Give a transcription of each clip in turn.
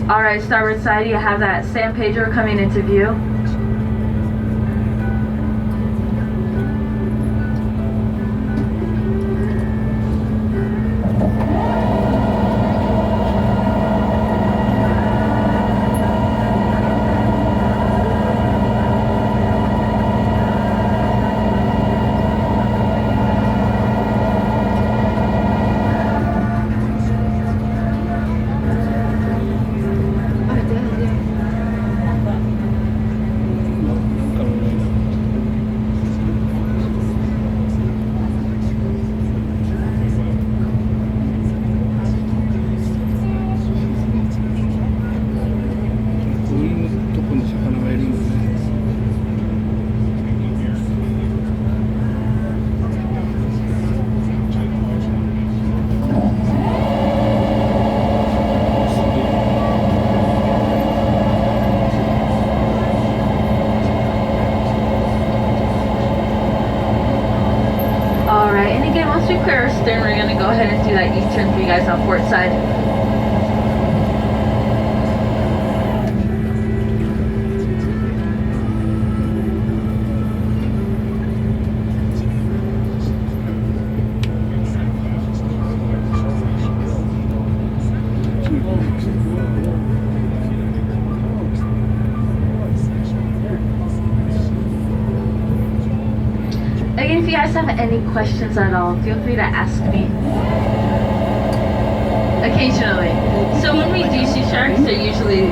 Alright, starboard side, you have that San Pedro coming into view. Once we clear our stern, we're going to go ahead and do that U-turn for you guys on port side. Again, if you guys have any questions at all, feel free to ask me. Occasionally. So when we do see sharks, they're usually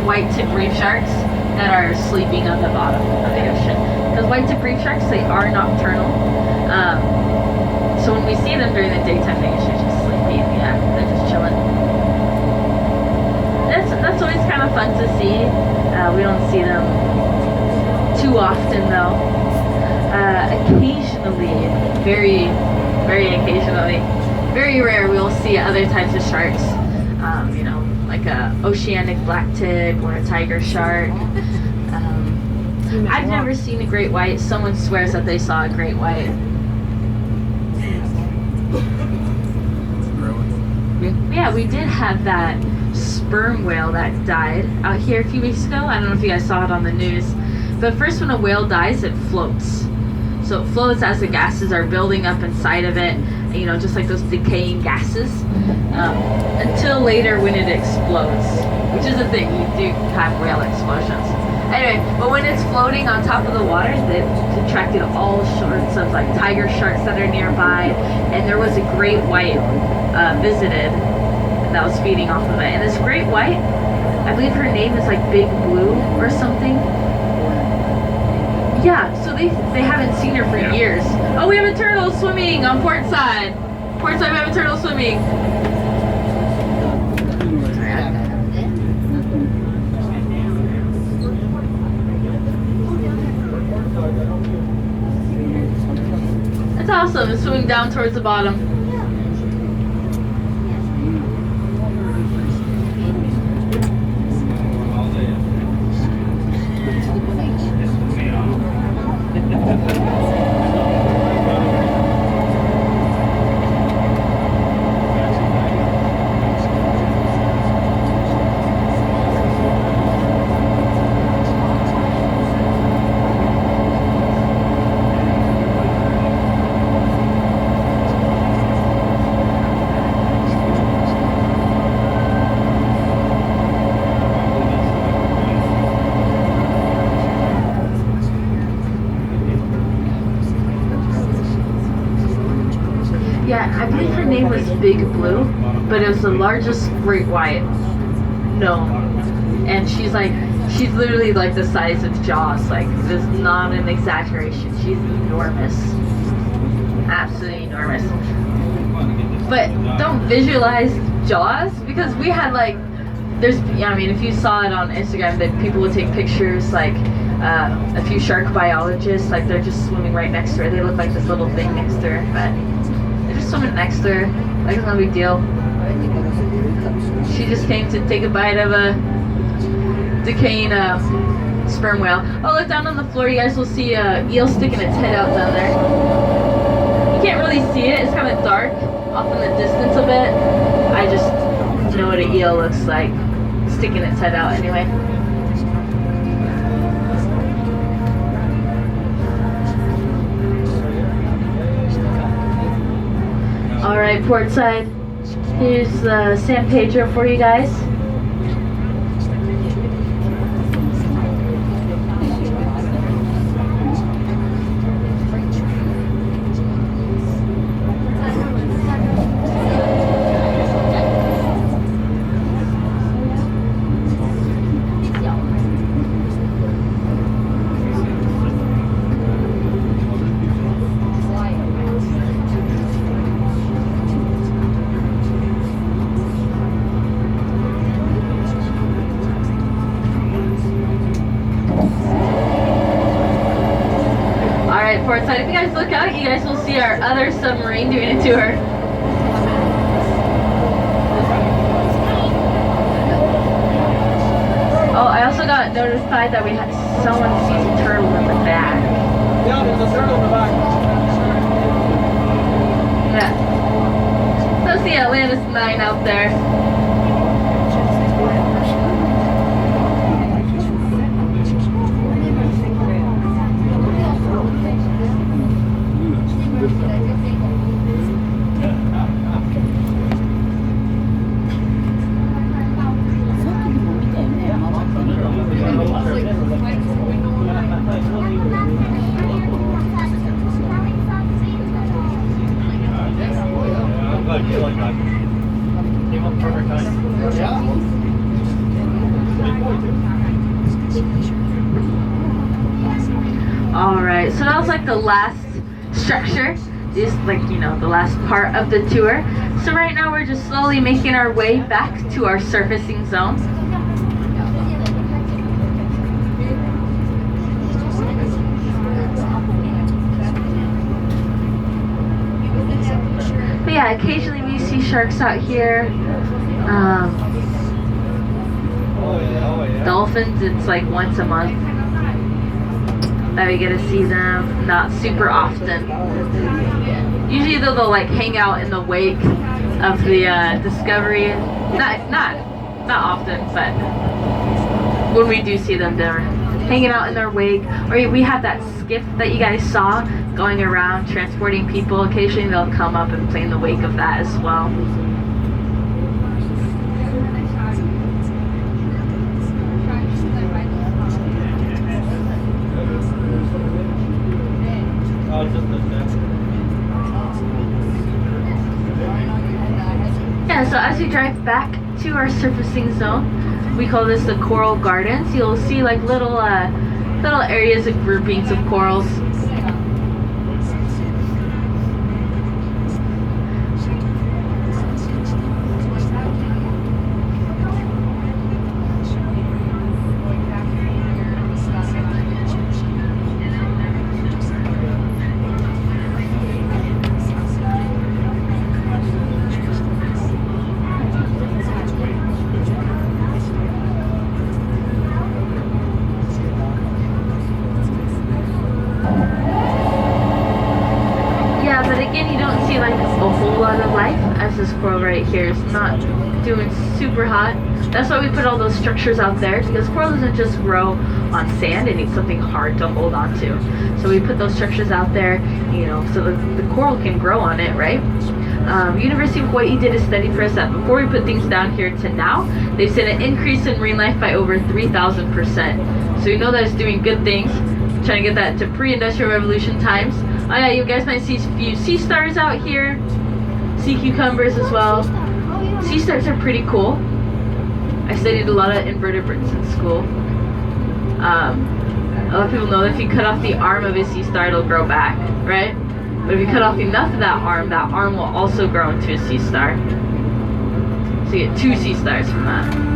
white tip reef sharks that are sleeping on the bottom of the ocean. Because white tip reef sharks, they are nocturnal. So when we see them during the daytime, they're usually just sleeping. Yeah, they're just chilling. That's always kind of fun to see. We don't see them too often though. Occasionally, very occasionally, very rare, we'll see other types of sharks. You know, like a oceanic black tip or a tiger shark. I've never seen a great white. Someone swears that they saw a great white. Yeah, we did have that sperm whale that died out here a few weeks ago. I don't know if you guys saw it on the news. But first, when a whale dies, it floats. So it floats as the gases are building up inside of it, you know, just like those decaying gases, until later when it explodes, which is a thing. You do have whale explosions. Anyway, but when it's floating on top of the water, it attracted all sorts of like tiger sharks that are nearby, and there was a great white visited that was feeding off of it. And this great white, I believe her name is like Big Blue or something. Yeah, so they haven't seen her for years. Oh, we have a turtle swimming on port side. Port side, we have a turtle swimming. That's awesome. It's swimming down towards the bottom. Yeah, I believe her name was Big Blue, but it was the largest great white known. And she's literally like the size of Jaws. Like, this is not an exaggeration. She's enormous. Absolutely enormous. But don't visualize Jaws, because we had like, I mean, if you saw it on Instagram, that people would take pictures, like a few shark biologists, like they're just swimming right next to her. They look like this little thing next to her, but they're just swimming next to her. Like, it's no big deal. She just came to take a bite of a decaying sperm whale. Oh, look down on the floor. You guys will see a eel sticking its head out down there. You can't really see it. It's kind of dark off in the distance a bit. I just know what an eel looks like. sticking its head out anyway. Alright, port side. Here's San Pedro for you guys. Port side. If you guys look out, you guys will see our other submarine doing a tour. Oh, I also got notified that we had someone sees a turtle in the back. Yeah, there's a turtle in the back. Yeah. That's the Atlantis 9 out there. Alright, so that was like the last structure, just like, you know, the last part of the tour. So right now we're just slowly making our way back to our surfacing zone. But yeah, occasionally we see sharks out here. Dolphins, it's like once a month that we get to see them, not super often. Usually though, they'll like hang out in the wake of the Discovery. Not often, but when we do see them, they're hanging out in their wake. Or we have that skiff that you guys saw going around transporting people. Occasionally they'll come up and play in the wake of that as well. Yeah, so as we drive back to our surfacing zone, we call this the Coral Gardens. You'll see like little areas of groupings of corals. This coral right here is not doing super hot. That's why we put all those structures out there, because coral doesn't just grow on sand, it needs something hard to hold on to. So we put those structures out there, you know, so the coral can grow on it, right? University of Hawaii did a study for us that before we put things down here to now, they've seen an increase in marine life by over 3,000%. So we know that it's doing good things. Trying to get that to pre-industrial revolution times. Oh yeah, you guys might see a few sea stars out here. Sea cucumbers as well. Sea stars are pretty cool. I studied a lot of invertebrates in school. A lot of people know that if you cut off the arm of a sea star, it'll grow back, right? But if you cut off enough of that arm will also grow into a sea star. So you get 2 sea stars from that.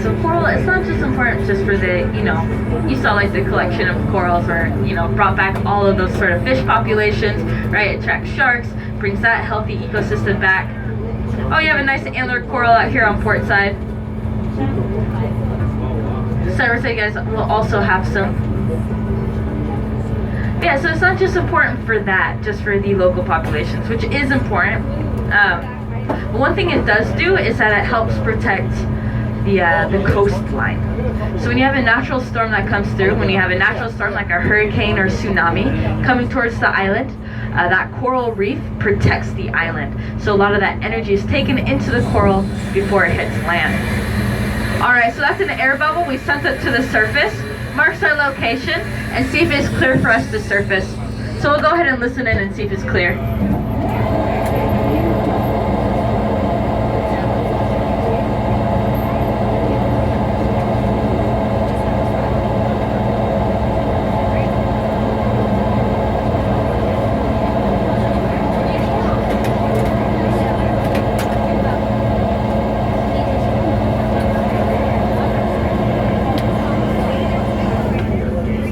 so coral, it's not just important just for the, you saw like the collection of corals where, brought back all of those sort of fish populations, right? It attracts sharks, brings that healthy ecosystem back. Oh, you have a nice antler coral out here on port side. So I would say you guys will also have some. Yeah, so it's not just important for that, just for the local populations, which is important. But one thing it does do is that it helps protect the coastline. So when you have a natural storm that comes through, when you have a natural storm like a hurricane or tsunami coming towards the island, that coral reef protects the island. So a lot of that energy is taken into the coral before it hits land. Alright, so that's an air bubble. We sent it to the surface, marks our location, and see if it's clear for us to surface. So we'll go ahead and listen in and see if it's clear.